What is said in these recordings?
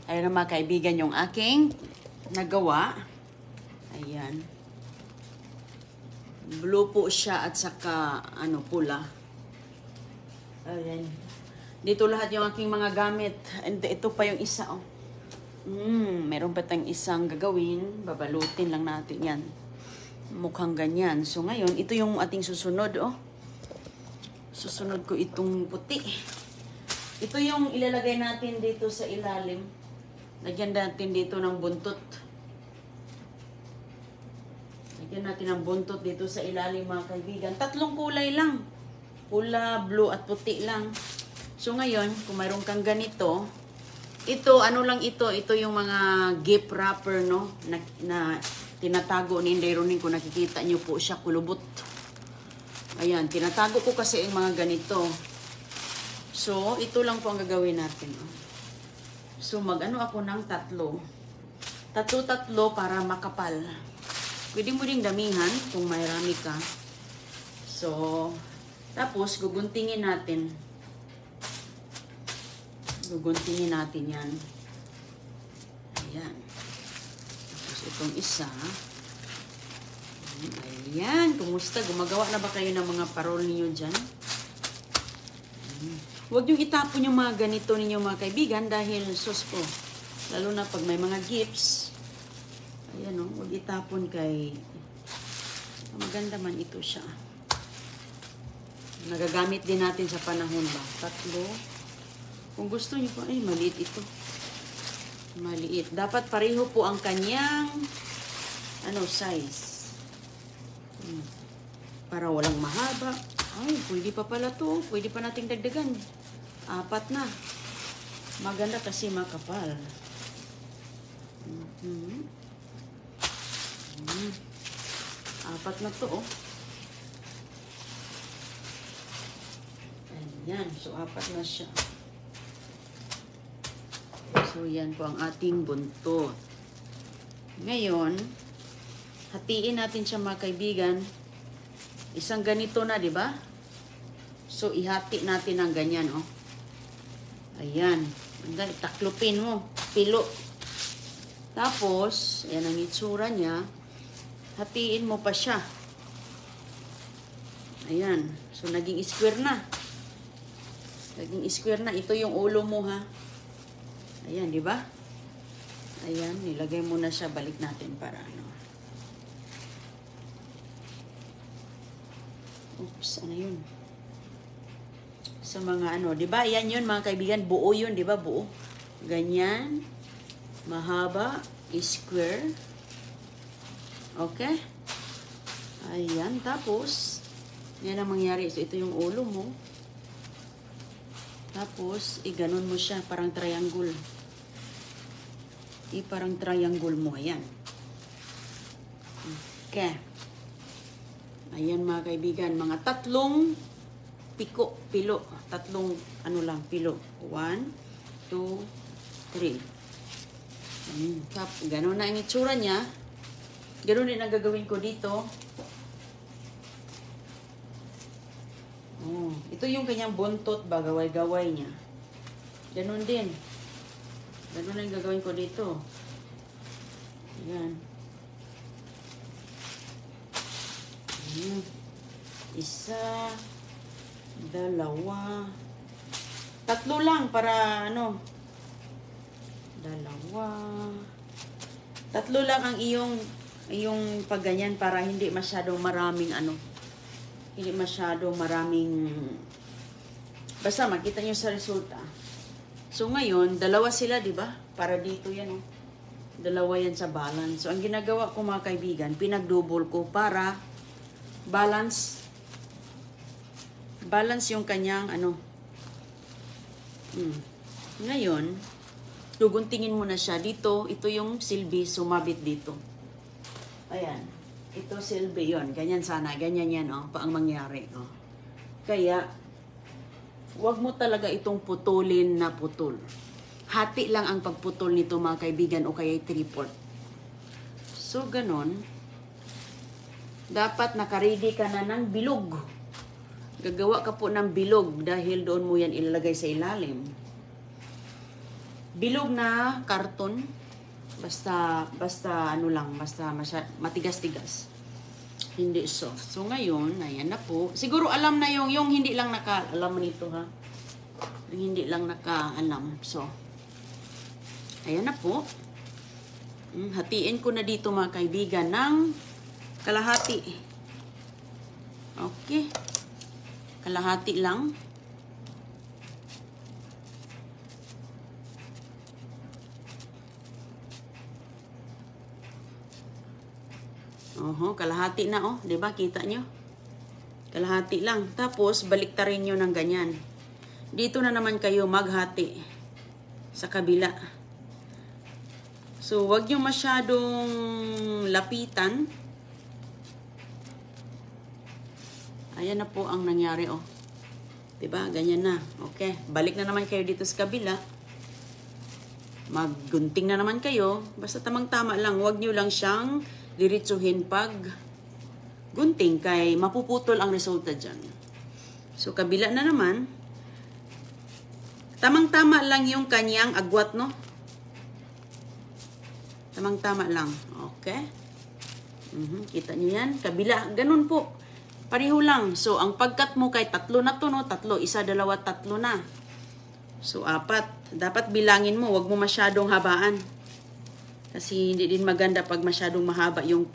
Ayun na mga kaibigan yung aking nagawa. Ayan. Blue po siya at saka pula. Ayan. Dito lahat yung aking mga gamit. And ito pa yung isa, oh. Meron pa tayong isang gagawin. Babalutin lang natin yan. Mukhang ganyan. So ngayon, ito yung ating susunod, oh. Susunod ko itong puti. Ito yung ilalagay natin dito sa ilalim. Lagyan natin dito ng buntot. Lagyan natin ng buntot dito sa ilalim mga kaibigan. 3 kulay lang. Pula, blue at puti lang. So ngayon, kung mayroon kang ganito, ito, lang ito? Ito yung mga gift wrapper, no? Na tinatago ni Inday Ronin. Kung nakikita nyo po siya, kulubot. Ayan, tinatago ko kasi yung mga ganito. So, ito lang po ang gagawin natin. So, ako ng 3. 3 para makapal. Pwede mo ding damihan kung marami ka. So, tapos, guguntingin natin. Guguntingin natin yan. Ayan. Tapos, itong isa. Ayan. Kumusta? Gumagawa na ba kayo ng mga parol niyo dyan? Huwag niyong itapon yung mga ganito ninyo mga kaibigan dahil sus po. Lalo na pag may mga gifts. Ayan o. Huwag itapon kay... Maganda man ito siya. Nagagamit din natin sa panahon ba? 3. Kung gusto niyo po, ay maliit ito. Maliit. Dapat pareho po ang kanyang size. Para walang mahaba. Ay, pwede pa pala to. Pwede pa nating dagdagan. 4 na. Maganda kasi makapal. 4 na to, oh. Ayan. So, 4 na siya. So, yan po ang ating buntot. Ngayon, hatiin natin siya mga kaibigan. Isang ganito na, di ba? So, ihati natin ng ganyan, oh. Ayan. Taklupin mo. Pilo. Tapos, ayan ang itsura niya. Hatiin mo pa siya. Ayan. So, naging square na. Naging square na. Ito yung ulo mo, ha? Ayan, di ba? Ayan. Nilagay mo na siya. Balik natin para Oops, ano yun? Sa mga di ba? Yan yun mga kaibigan, buo yun, di ba? Buo. Ganyan. Mahaba. Square. Okay? Ayan. Tapos, yan ang mangyari. So, ito yung ulo mo. Tapos, iganon mo siya. Parang triangle. Parang triangle mo. Ayan. Okay. Ayan mga kaibigan, mga 3 pilo. 3 pilo. 1, 2, 3. Ganon na ang itsura niya. Ganon din ang gagawin ko dito. Ito yung kanyang buntot ba, gaway-gaway niya. Ganon din. Ganon na yung gagawin ko dito. Ayan. Isa, 2, 3 lang para 2. 3 lang ang iyong pagganyan para hindi masyadong maraming hindi masyadong maraming basta makita nyo sa resulta. So ngayon, 2 sila, di ba? Para dito yan, 2 yan sa balance. So ang ginagawa ko mga kaibigan, pinag-double ko para balance yung kanyang Ngayon, guguntingin mo na siya dito. Ito yung silbi, sumabit dito. Ayan. Ito silbi yon. Ganyan sana. Ganyan yan, pa ang mangyari. Kaya, wag mo talaga itong putulin na putol. Hati lang ang pagputol nito mga kaibigan o kaya 3/4. So, ganon. Dapat nakaready ka na ng bilog. Gagawa ka po ng bilog dahil doon mo yan ilalagay sa ilalim. bilog na karton. Basta ano lang, basta matigas-tigas. Hindi soft. So ngayon, ayan na po. Siguro alam na yung hindi lang alam mo nito ha. Yung hindi lang nakaalam. So, ayan na po. Hatiin ko na dito mga kaibigan ng kalahati. Okay. Kalahati lang. Kalahati na 'di ba? Kita nyo? Kalahati lang. Tapos baliktarin nyo ng ganyan. Dito na naman kayo maghati sa kabila. So, wag nyo masyadong lapitan. Ayan na po ang nangyari 'Di ba? Ganyan na. Okay. Balik na naman kayo dito sa kabila. Maggunting na naman kayo. Basta tamang-tama lang. Wag nyo lang siyang diretsuhin pag gunting kay mapuputol ang resulta dyan. So, kabila na naman. Tamang-tama lang yung kanyang agwat, no? Tamang-tama lang. Okay? Kita nyo yan? Kabila. Ganun po. Pareho lang. So, ang pagkat mo kay 3 na to, no? 3. 1, 2, 3 na. So, 4. Dapat bilangin mo. Huwag mo masyadong habaan. Kasi hindi din maganda pag masyadong mahaba yung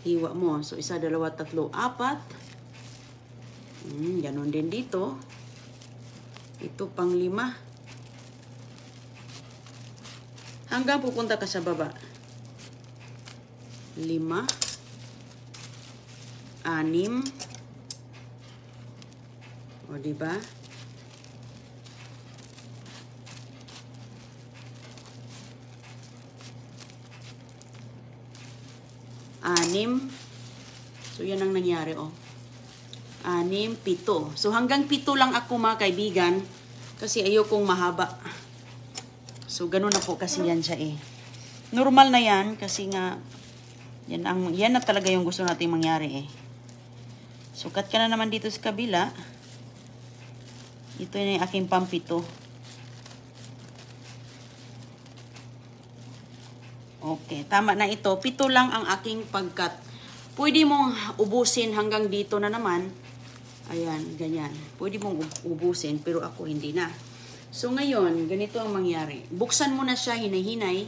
hiwa mo. So, 1, 2, 3, 4. Ganon din dito. Ito pang 5. Hanggang pupunta ka sa baba. 5. 6. O, diba? 6. So, yan ang nangyari, 6, 7. So, hanggang 7 lang ako mga kaibigan. Kasi ayokong mahaba. So, ganun na po kasi yan siya Normal na yan kasi nga, yan na talaga yung gusto nating mangyari So, cut ka na naman dito sa kabila. Ito yung aking pang-7. Okay, tama na ito. 7 lang ang aking pagkat. Pwede mong ubusin hanggang dito na naman. Ayan, ganyan. Pwede mong ubusin, pero ako hindi na. So, ngayon, ganito ang mangyari. Buksan mo na siya, hinay-hinay.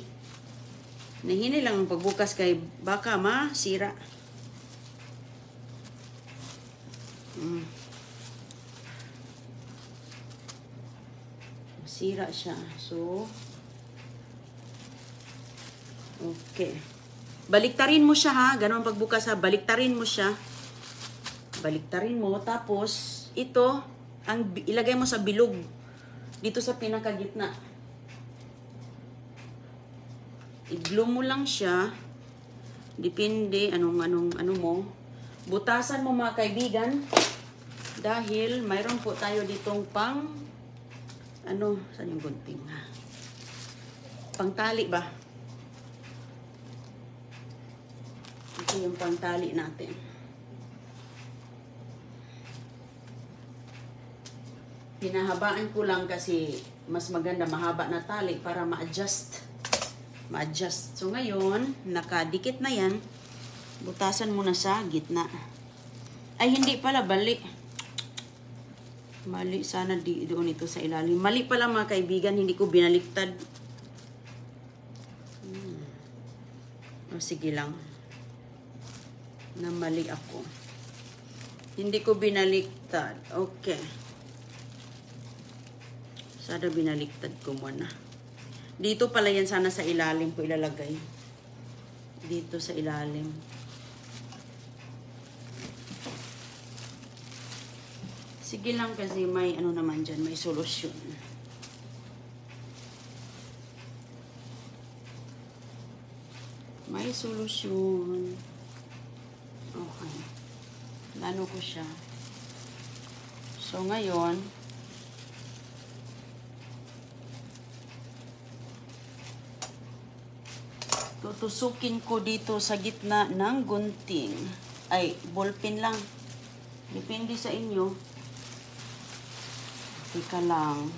Hinay lang ang pagbukas kay baka masira. Masira siya. So, okay. Baliktarin mo siya ha. Ganon pagbukas ha. Baliktarin mo siya. Baliktarin mo. Tapos, ito, ilagay mo sa bilog. Dito sa pinakagitna. I-glue mo lang siya. Depende ano mo. Butasan mo mga kaibigan. Dahil mayroon po tayo ditong saan yung gunting? Pangtali ba? Ito yung pangtali natin. Hinahabaan ko lang kasi mas maganda mahaba na tali para ma-adjust. So ngayon, nakadikit na yan. Butasan mo na sa gitna. Ay, hindi pala, bali. Mali, sana doon ito sa ilalim. Mali pala mga kaibigan, hindi ko binaliktad. O, sige lang. Namali ako. Hindi ko binaliktad. Okay. Sana binaliktad ko muna. Dito pala yan sana sa ilalim ko ilalagay. Dito sa ilalim. Sige lang kasi may naman dyan, may solusyon. May solusyon. Okay. Lano ko siya. So ngayon, tutusukin ko dito sa gitna ng gunting. Ay, ballpen lang. Depende sa inyo. Teka lang.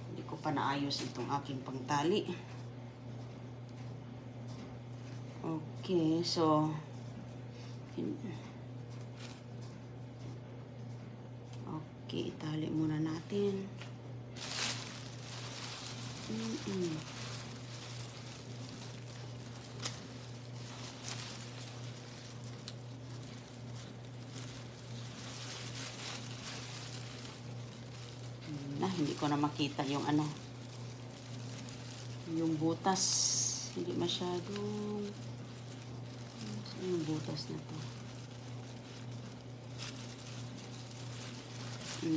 Hindi ko pa naayos itong aking pangtali. Okay, so okay, itali muna natin. Hindi ko na makita yung ano, yung butas. Hindi masyadong, yung butas na to.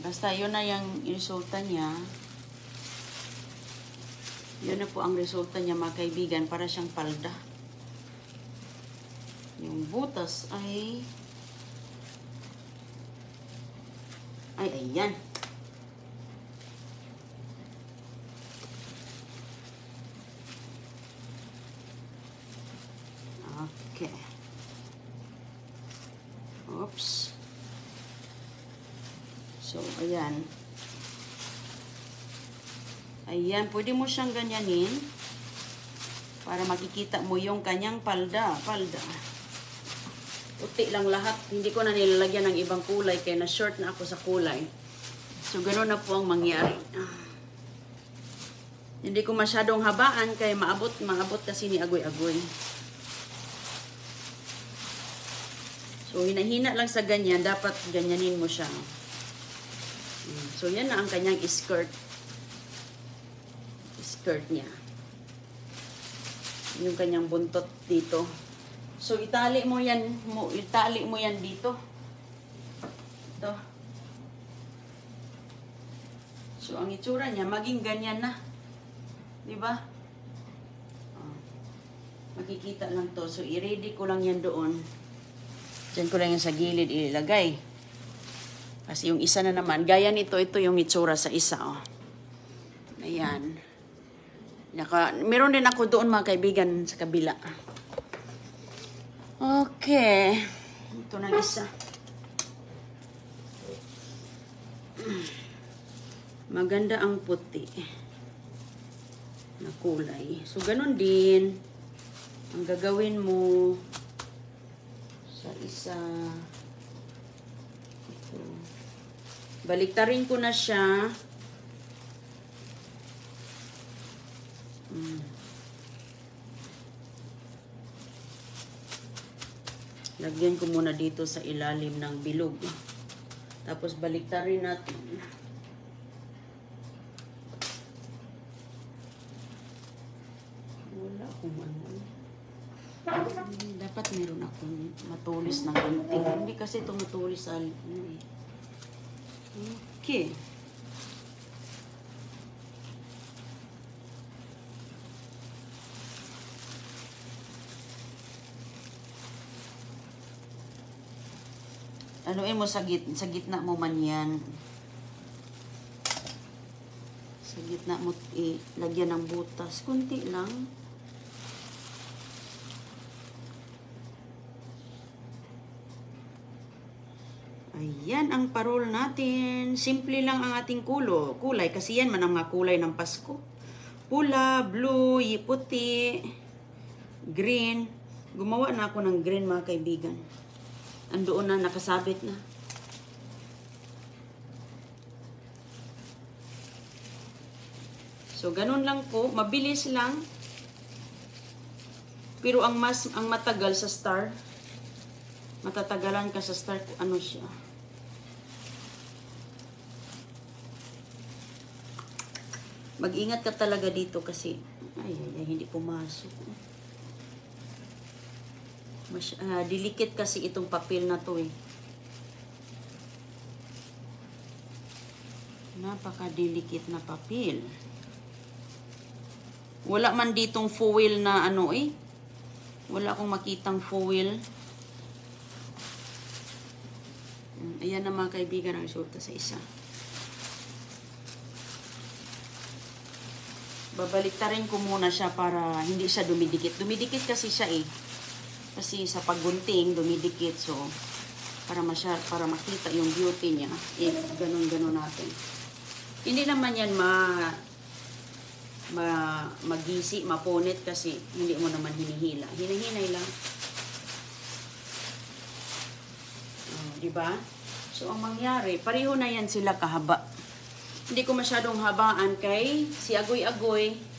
Basta yun na yung resulta niya. Yun na po ang resulta niya, mga kaibigan, para siyang palda. Yung butas ay ayan. Okay. Oops. So, ayan. Ayan, pwede mo siyang ganyanin para makikita mo yung kanyang palda. Puti lang lahat. Hindi ko na nilalagyan ng ibang kulay kaya na-short na ako sa kulay. So, gano'n na po ang mangyari. Hindi ko masyadong habaan kaya maabot kasi ni agoy-agoy. So, hinahina lang sa ganyan. Dapat ganyanin mo siya. So, yan na ang kanyang skirt. Skirt niya. Yung kanyang buntot dito. So, itali mo yan dito. Ito. So, ang itsura niya, maging ganyan na. Diba? Makikita lang to. So, i-ready ko lang yan doon. Diyan ko lang yung sa gilid ilagay. Kasi yung isa na naman, gaya nito, ito yung itsura sa isa. Oh. Ayan. Meron din ako doon, mga kaibigan, sa kabila. Okay. Ito na isa. Maganda ang puti na kulay. So, ganun din ang gagawin mo sa isa. Ito. Baliktarin ko na siya. Lagyan ko muna dito sa ilalim ng bilog. Tapos baliktarin natin. Wala akong ano. Dapat meron akong matulis ng konting. Hindi kasi ito matulis sa okay. Anuin mo sa gitna mo man yan. Sa gitna mo lagyan ng butas. Kunti lang. Ayan ang parol natin. Simple lang ang ating kulay. Kasi yan man ang mga kulay ng Pasko. Pula, blue, puti, green. Gumawa na ako ng green, mga kaibigan. Andoon na, nakasabit na. So, ganun lang po. Mabilis lang. Pero ang matagal sa star, matatagalan ka sa star, ano siya. Mag-ingat ka talaga dito kasi, hindi pumasok. Dilikit kasi itong papel na to eh. Napaka-dilikit na papel. Wala man ditong foil na ano eh. Wala akong makitang foil. Ayan na, mga kaibigan, ang resulta sa isa. Babaliktarin ko muna siya para hindi siya dumidikit. Dumidikit kasi siya eh. Kasi sa paggunting, dumidikit. So, para makita yung beauty niya. Ganun-ganun natin. Hindi naman yan magisi, mapunit kasi hindi mo naman hinihila. Hinihinay lang. Diba? So, ang mangyari, pareho na yan sila kahaba. Hindi ko masyadong habaan kay si Agoy-Agoy.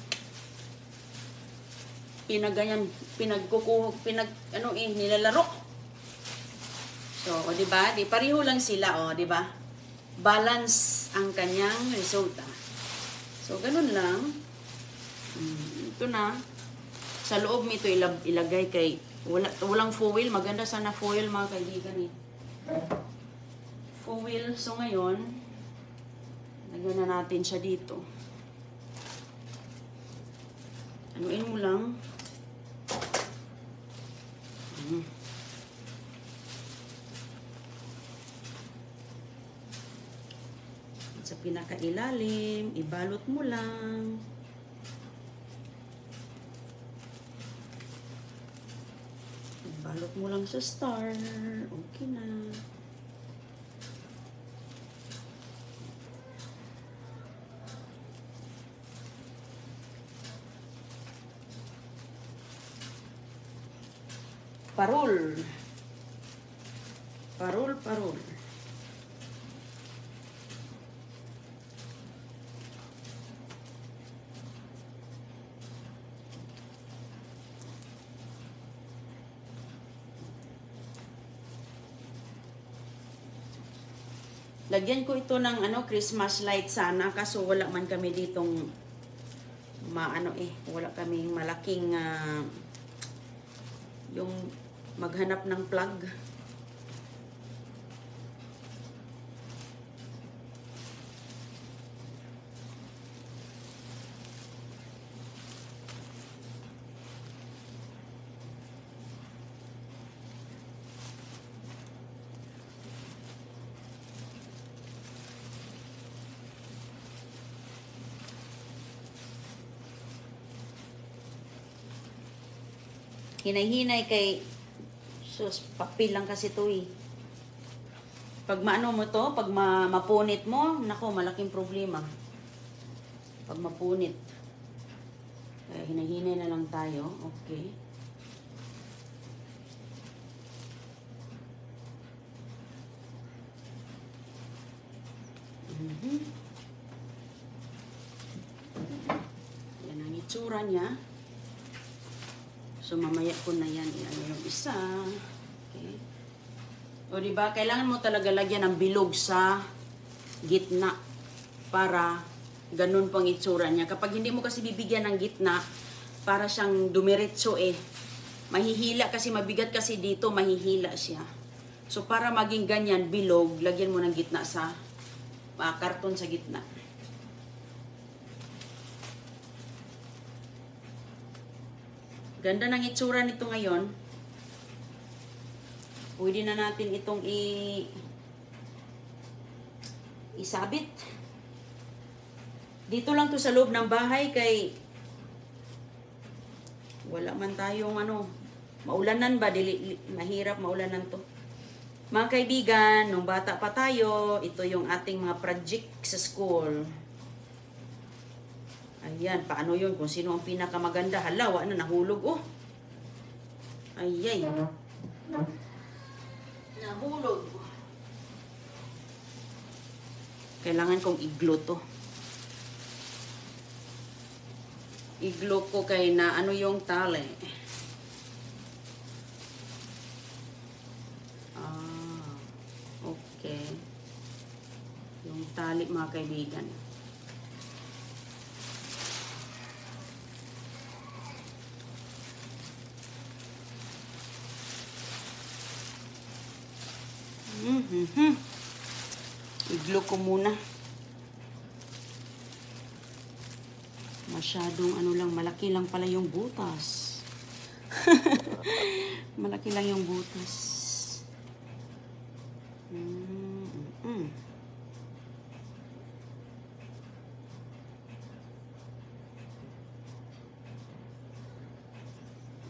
Nilalaro. So, o diba? Di pareho lang sila, o diba? Balance ang kanyang resulta. So, ganun lang. Ito na. Sa loob nito ilagay kay walang foil. Maganda sana foil, mga kaibigan eh. Foil. So, ngayon, lagyan na natin siya dito. Anuin mo lang. At sa pinakailalim, ibalot mo lang. Ibalot mo lang sa star. Okay na. Parol. Parol, parol. Lagyan ko ito ng Christmas light sana kaso wala man kami ditong wala kaming malaking yung maghanap ng plug. Hinay-hinay kay papel lang kasi ito eh. Pag maano mo to, pag mapunit mo, nako, malaking problema. Pag mapunit. Kaya hinay-hinay na lang tayo. Okay. Yan ang itsura niya. So, mamaya ko na yan. Yung isa. Okay. O, diba? Kailangan mo talaga lagyan ng bilog sa gitna para ganun pang itsura niya. Kapag hindi mo kasi bibigyan ng gitna, para siyang dumiretso eh. Mahihila kasi, mabigat kasi dito, mahihila siya. So, para maging ganyan, bilog, lagyan mo ng gitna sa karton sa gitna. Ganda ng itsura nito ngayon. Pwede na natin itong isabit. Dito lang to sa loob ng bahay kay wala man tayong maulanan ba? Mahirap maulanan to. Mga kaibigan, nung bata pa tayo, ito yung ating mga project sa school. Ayan, paano yun? Kung sino ang pinakamaganda. Halawa na, nahulog. Oh! Ayay. Nahulog. Kailangan kong iglo to. Iglo ko kay na yung tali. Okay. Yung tali, mga kaibigan. Iglo ko muna. Masyadong malaki lang pala yung butas. Malaki lang yung butas.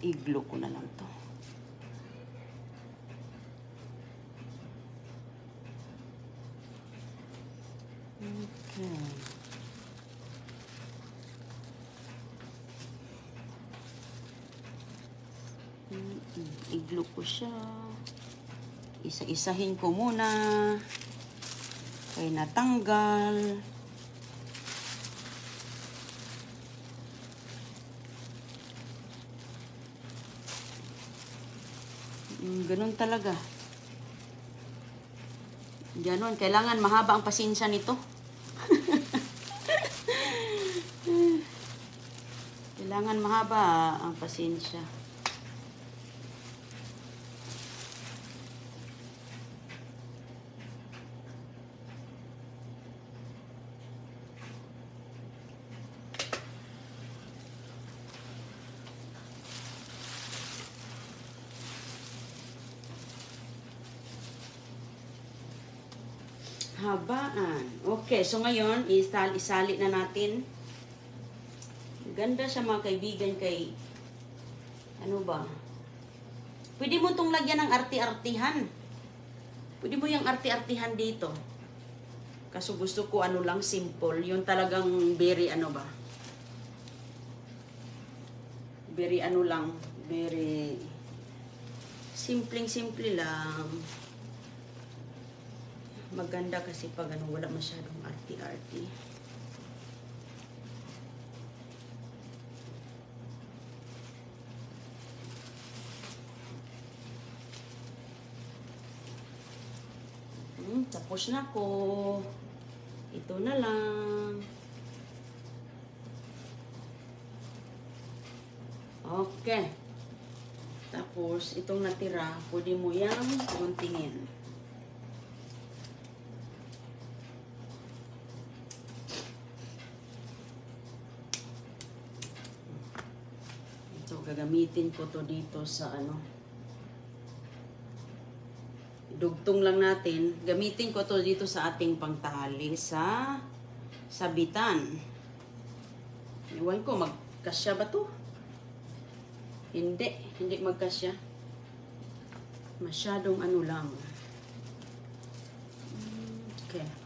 Iglo ko na lang to. Okay. I-glue ko siya. Isa-isahin ko muna. Kaya natanggal. Ganun talaga. Ganun. Kailangan mahaba ang pasensya nito. Kailangan mahaba ang pasensya. Habaan. Okay, so ngayon, isali na natin. Ganda siya mga kaibigan kay, ano ba? Pwede mo itong lagyan ng arti-artihan. Pwede mo yung arti-artihan dito. Kaso gusto ko ano lang, simple. Yung talagang very ano ba? Very ano lang, very simpleng-simple lang. Maganda kasi pag ano, wala masyadong arty-arty. Tapos na ko. Ito na lang. Okay. Tapos, itong natira, pwede mo yang guntingin. Gagamitin ko to dito sa ano. Dugtong lang natin. Gamitin ko to dito sa ating pangtali sa sabitan. Iwan ko, magkasya ba to? Hindi. Hindi magkasya. Masyadong ano lang. Okay.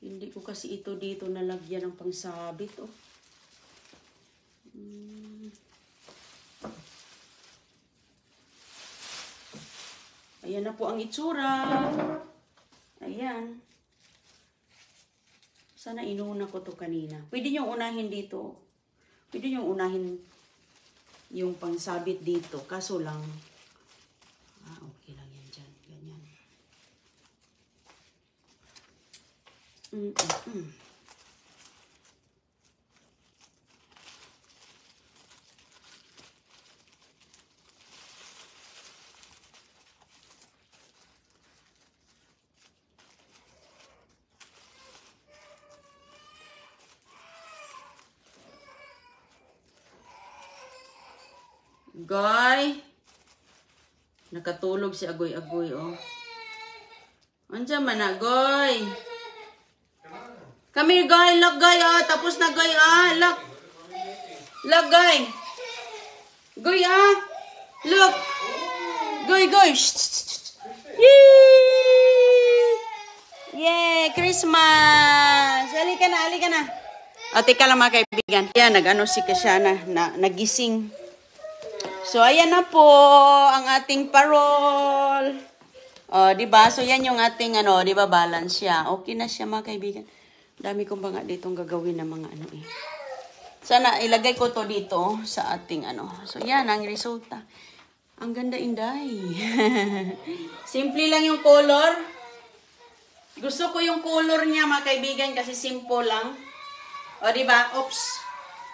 Hindi ko kasi ito dito nalagyan ng pangsabit. Oh. Ayan na po ang itsura. Ayan. Sana inuna ko to kanina. Pwede nyo unahin dito. Pwede nyo unahin yung pangsabit dito. Kaso lang, okay lang yan dyan. Ganyan. Goy, nakatulog si Agoy-Agoy, oh. Andiyan man na, Goy. Come here, Goy. Look, Goy, oh. Tapos na, Goy, ah. Look. Look, Goy. Goy, ah. Look. Goy, Goy. Yay! Yay! Christmas! Halika na, halika na. O, teka lang mga kaibigan. Yan, nag-ano si Kasyana, nagising. So, ayan na po ang ating parol. O, diba? So, yan yung ating, ano, diba, balance siya. Okay na siya, mga kaibigan. Dami kong mga ditong gagawin na mga, ano, eh. Sana, ilagay ko to dito sa ating, ano. So, yan, ang resulta. Ang ganda, Inday. Simple lang yung color. Gusto ko yung color niya, mga kaibigan, kasi simple lang. O, diba? Oops.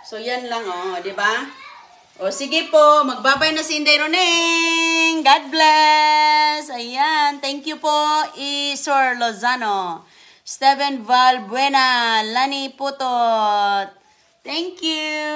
So, yan lang, o, diba? O, sige po. Magbabay na si Inday Roneng. God bless. Ayan. Thank you po, Sir Lozano. Steven Valbuena. Lani Putot. Thank you.